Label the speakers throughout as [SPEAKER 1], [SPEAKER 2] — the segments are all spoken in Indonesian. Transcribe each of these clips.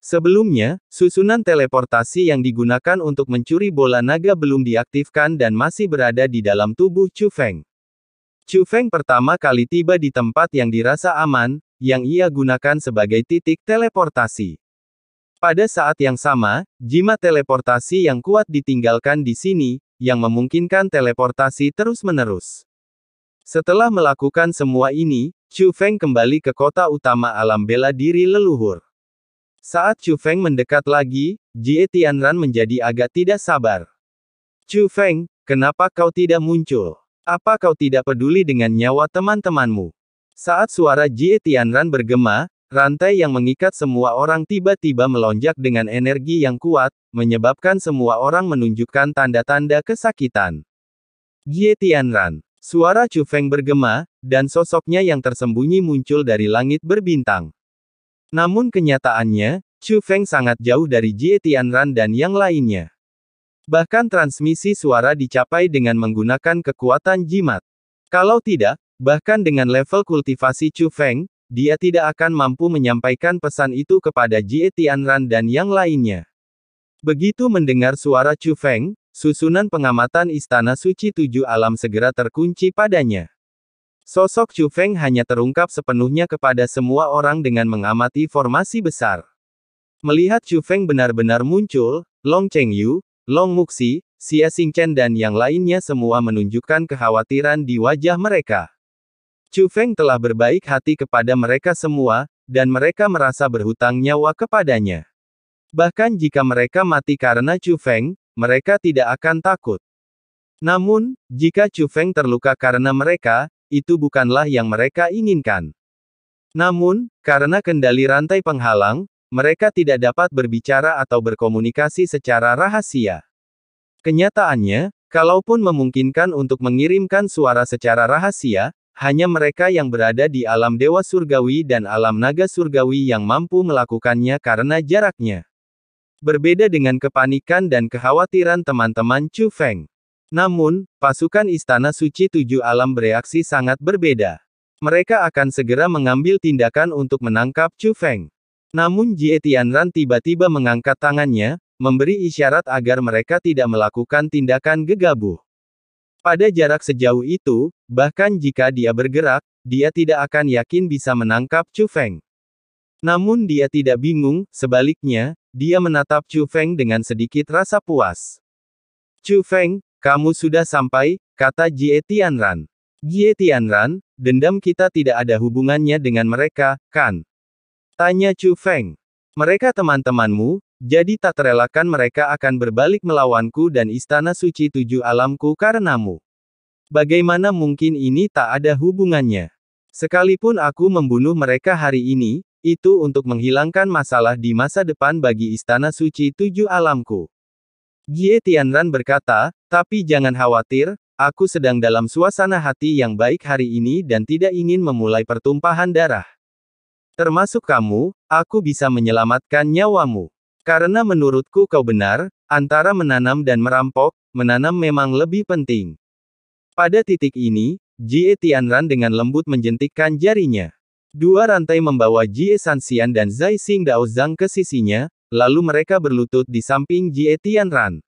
[SPEAKER 1] Sebelumnya, susunan teleportasi yang digunakan untuk mencuri bola naga belum diaktifkan dan masih berada di dalam tubuh Chu Feng. Chu Feng pertama kali tiba di tempat yang dirasa aman, yang ia gunakan sebagai titik teleportasi. Pada saat yang sama, jimat teleportasi yang kuat ditinggalkan di sini, yang memungkinkan teleportasi terus-menerus. Setelah melakukan semua ini, Chu Feng kembali ke kota utama alam bela diri leluhur. Saat Chu Feng mendekat lagi, Jie Tianran menjadi agak tidak sabar. Chu Feng, kenapa kau tidak muncul? Apa kau tidak peduli dengan nyawa teman-temanmu? Saat suara Jie Tianran bergema, rantai yang mengikat semua orang tiba-tiba melonjak dengan energi yang kuat, menyebabkan semua orang menunjukkan tanda-tanda kesakitan. Jie Tianran. Suara Chu Feng bergema, dan sosoknya yang tersembunyi muncul dari langit berbintang. Namun kenyataannya, Chu Feng sangat jauh dari Jie Tianran dan yang lainnya. Bahkan transmisi suara dicapai dengan menggunakan kekuatan jimat. Kalau tidak, bahkan dengan level kultivasi Chu Feng, dia tidak akan mampu menyampaikan pesan itu kepada Jie Tianran dan yang lainnya. Begitu mendengar suara Chu Feng, susunan pengamatan Istana Suci Tujuh Alam segera terkunci padanya. Sosok Chu Feng hanya terungkap sepenuhnya kepada semua orang dengan mengamati formasi besar. Melihat Chu Feng benar-benar muncul, Long Chengyu, Long Muxi, Xia Xingchen dan yang lainnya semua menunjukkan kekhawatiran di wajah mereka. Chu Feng telah berbaik hati kepada mereka semua, dan mereka merasa berhutang nyawa kepadanya. Bahkan jika mereka mati karena Chu Feng, mereka tidak akan takut. Namun, jika Chu Feng terluka karena mereka, itu bukanlah yang mereka inginkan. Namun, karena kendali rantai penghalang, mereka tidak dapat berbicara atau berkomunikasi secara rahasia. Kenyataannya, kalaupun memungkinkan untuk mengirimkan suara secara rahasia, hanya mereka yang berada di alam dewa surgawi dan alam naga surgawi yang mampu melakukannya karena jaraknya. Berbeda dengan kepanikan dan kekhawatiran teman-teman Chu Feng. Namun, pasukan Istana Suci Tujuh Alam bereaksi sangat berbeda. Mereka akan segera mengambil tindakan untuk menangkap Chu Feng. Namun Jie Tianran tiba-tiba mengangkat tangannya, memberi isyarat agar mereka tidak melakukan tindakan gegabah. Pada jarak sejauh itu, bahkan jika dia bergerak, dia tidak akan yakin bisa menangkap Chu Feng. Namun dia tidak bingung, sebaliknya, dia menatap Chu Feng dengan sedikit rasa puas. Chu Feng, kamu sudah sampai, kata Jie Tianran. Jie Tianran, dendam kita tidak ada hubungannya dengan mereka, kan? Tanya Chu Feng. Mereka teman-temanmu, jadi tak terelakkan mereka akan berbalik melawanku dan Istana Suci Tujuh Alamku karenamu. Bagaimana mungkin ini tak ada hubungannya? Sekalipun aku membunuh mereka hari ini, itu untuk menghilangkan masalah di masa depan bagi Istana Suci Tujuh Alamku. Jie Tianran berkata, tapi jangan khawatir, aku sedang dalam suasana hati yang baik hari ini dan tidak ingin memulai pertumpahan darah. Termasuk kamu, aku bisa menyelamatkan nyawamu. Karena menurutku kau benar, antara menanam dan merampok, menanam memang lebih penting. Pada titik ini, Jie Tianran dengan lembut menjentikkan jarinya. Dua rantai membawa Jie Sanxian dan Zai Xing Daozang ke sisinya, lalu mereka berlutut di samping Jie Tianran.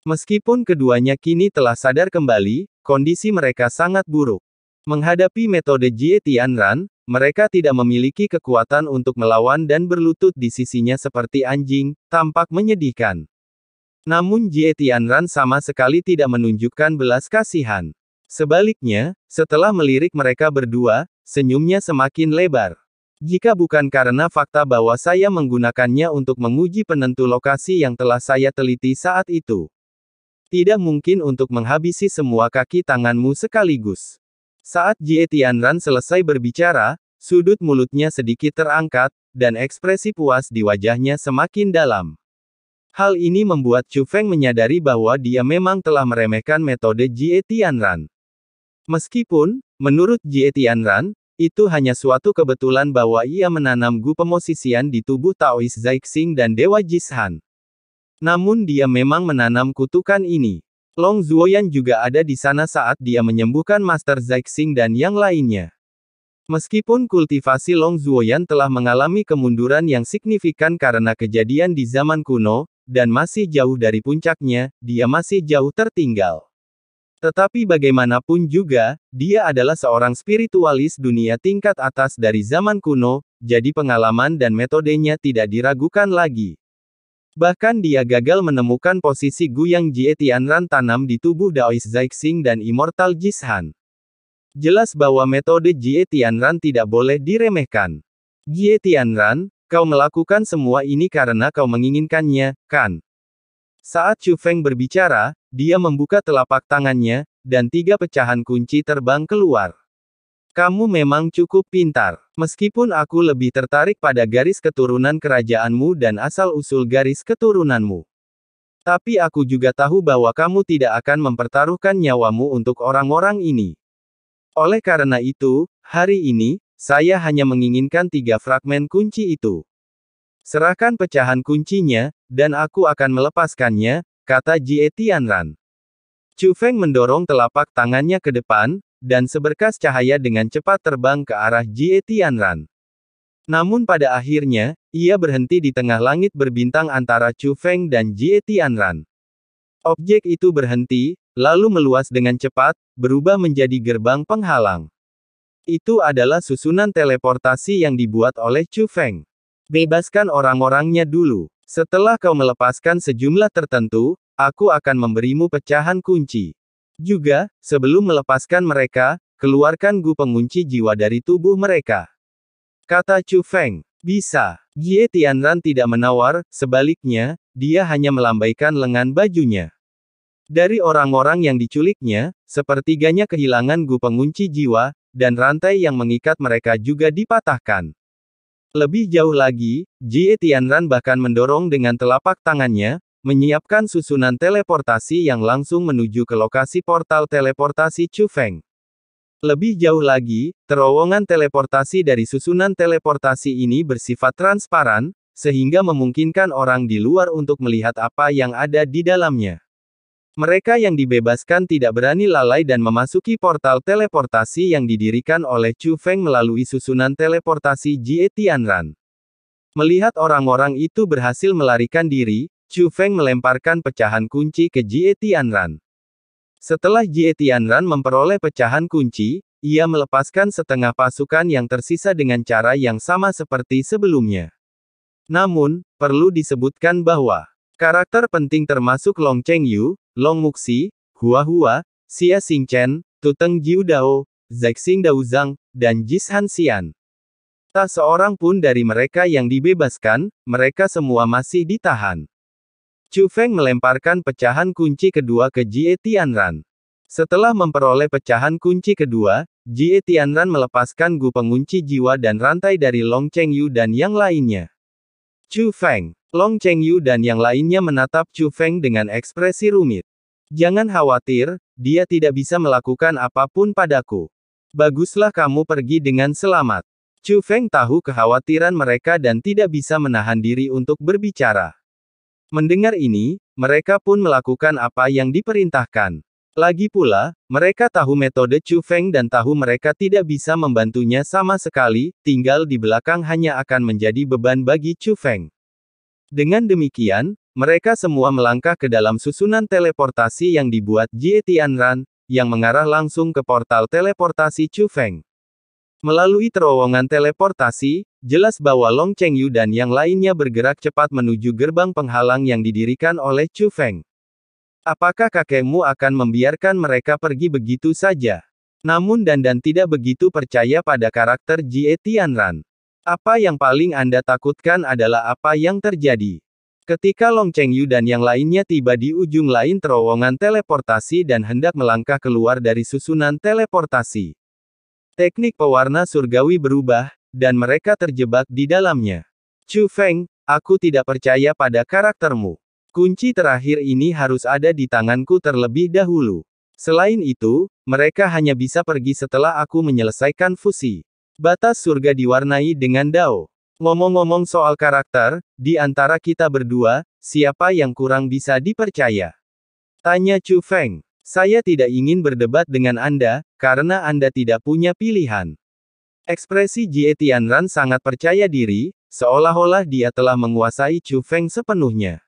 [SPEAKER 1] Meskipun keduanya kini telah sadar kembali, kondisi mereka sangat buruk. Menghadapi metode Jie Tianran, mereka tidak memiliki kekuatan untuk melawan dan berlutut di sisinya seperti anjing, tampak menyedihkan. Namun Jie Tianran sama sekali tidak menunjukkan belas kasihan. Sebaliknya, setelah melirik mereka berdua, senyumnya semakin lebar. Jika bukan karena fakta bahwa saya menggunakannya untuk menguji penentu lokasi yang telah saya teliti saat itu. Tidak mungkin untuk menghabisi semua kaki tanganmu sekaligus. Saat Jie Tianran selesai berbicara, sudut mulutnya sedikit terangkat, dan ekspresi puas di wajahnya semakin dalam. Hal ini membuat Chu Feng menyadari bahwa dia memang telah meremehkan metode Jie Tianran. Meskipun, menurut Jie Tianran, itu hanya suatu kebetulan bahwa ia menanam gu pemosisian di tubuh Taois Zaixing dan Dewa Jishan. Namun dia memang menanam kutukan ini. Long Zuoyan juga ada di sana saat dia menyembuhkan Master Zaixing dan yang lainnya. Meskipun kultivasi Long Zuoyan telah mengalami kemunduran yang signifikan karena kejadian di zaman kuno, dan masih jauh dari puncaknya, dia masih jauh tertinggal. Tetapi bagaimanapun juga, dia adalah seorang spiritualis dunia tingkat atas dari zaman kuno, jadi pengalaman dan metodenya tidak diragukan lagi. Bahkan dia gagal menemukan posisi Guiyang Jie Tianran tanam di tubuh Daoist Zixing dan Immortal Jishan. Jelas bahwa metode Jie Tianran tidak boleh diremehkan. Jie Tianran, kau melakukan semua ini karena kau menginginkannya, kan? Saat Chu Feng berbicara, dia membuka telapak tangannya, dan 3 pecahan kunci terbang keluar. Kamu memang cukup pintar. Meskipun aku lebih tertarik pada garis keturunan kerajaanmu dan asal-usul garis keturunanmu. Tapi aku juga tahu bahwa kamu tidak akan mempertaruhkan nyawamu untuk orang-orang ini. Oleh karena itu, hari ini, saya hanya menginginkan 3 fragmen kunci itu. Serahkan pecahan kuncinya, dan aku akan melepaskannya, kata Jie Tianran. Chu Feng mendorong telapak tangannya ke depan, dan seberkas cahaya dengan cepat terbang ke arah Jie Tianran. Namun pada akhirnya, ia berhenti di tengah langit berbintang antara Chu Feng dan Jie Tianran. Objek itu berhenti, lalu meluas dengan cepat, berubah menjadi gerbang penghalang. Itu adalah susunan teleportasi yang dibuat oleh Chu Feng. Bebaskan orang-orangnya dulu. Setelah kau melepaskan sejumlah tertentu, aku akan memberimu pecahan kunci. Juga, sebelum melepaskan mereka, keluarkan gu pengunci jiwa dari tubuh mereka. Kata Chu Feng. Bisa. Jie Tianran tidak menawar, sebaliknya, dia hanya melambaikan lengan bajunya. Dari orang-orang yang diculiknya, sepertiganya kehilangan gu pengunci jiwa, dan rantai yang mengikat mereka juga dipatahkan. Lebih jauh lagi, Jie Tianran bahkan mendorong dengan telapak tangannya, menyiapkan susunan teleportasi yang langsung menuju ke lokasi portal teleportasi Chu Feng. Lebih jauh lagi, terowongan teleportasi dari susunan teleportasi ini bersifat transparan, sehingga memungkinkan orang di luar untuk melihat apa yang ada di dalamnya. Mereka yang dibebaskan tidak berani lalai dan memasuki portal teleportasi yang didirikan oleh Chu Feng melalui susunan teleportasi Jie Tianran. Melihat orang-orang itu berhasil melarikan diri, Chu Feng melemparkan pecahan kunci ke Jie Tianran. Setelah Jie Tianran memperoleh pecahan kunci, ia melepaskan setengah pasukan yang tersisa dengan cara yang sama seperti sebelumnya. Namun, perlu disebutkan bahwa karakter penting termasuk Long Chengyu, Long Muxi, Hua Hua, Xia Xingchen, Tuteng Jiu Dao, Zixing Daozang, dan Jishan Xian. Tak seorang pun dari mereka yang dibebaskan, mereka semua masih ditahan. Chu Feng melemparkan pecahan kunci kedua ke Jie Tianran. Setelah memperoleh pecahan kunci kedua, Jie Tianran melepaskan gu pengunci jiwa dan rantai dari Long Chengyu dan yang lainnya. Chu Feng, Long Chengyu dan yang lainnya menatap Chu Feng dengan ekspresi rumit. Jangan khawatir, dia tidak bisa melakukan apapun padaku. Baguslah kamu pergi dengan selamat. Chu Feng tahu kekhawatiran mereka dan tidak bisa menahan diri untuk berbicara. Mendengar ini, mereka pun melakukan apa yang diperintahkan. Lagi pula, mereka tahu metode Chu Feng dan tahu mereka tidak bisa membantunya sama sekali, tinggal di belakang hanya akan menjadi beban bagi Chu Feng. Dengan demikian, mereka semua melangkah ke dalam susunan teleportasi yang dibuat Jie Tianran, yang mengarah langsung ke portal teleportasi Chu Feng. Melalui terowongan teleportasi, jelas bahwa Long Chengyu dan yang lainnya bergerak cepat menuju gerbang penghalang yang didirikan oleh Chu Feng. Apakah kakekmu akan membiarkan mereka pergi begitu saja? Namun Dandan tidak begitu percaya pada karakter Jie Tianran. Apa yang paling Anda takutkan adalah apa yang terjadi. Ketika Long Chengyu dan yang lainnya tiba di ujung lain terowongan teleportasi dan hendak melangkah keluar dari susunan teleportasi. Teknik pewarna surgawi berubah, dan mereka terjebak di dalamnya. Chu Feng, aku tidak percaya pada karaktermu. Kunci terakhir ini harus ada di tanganku terlebih dahulu. Selain itu, mereka hanya bisa pergi setelah aku menyelesaikan fusi. Batas surga diwarnai dengan Dao. Ngomong-ngomong soal karakter, di antara kita berdua, siapa yang kurang bisa dipercaya? Tanya Chu Feng. Saya tidak ingin berdebat dengan Anda, karena Anda tidak punya pilihan. Ekspresi Jie Tianran sangat percaya diri, seolah-olah dia telah menguasai Chu Feng sepenuhnya.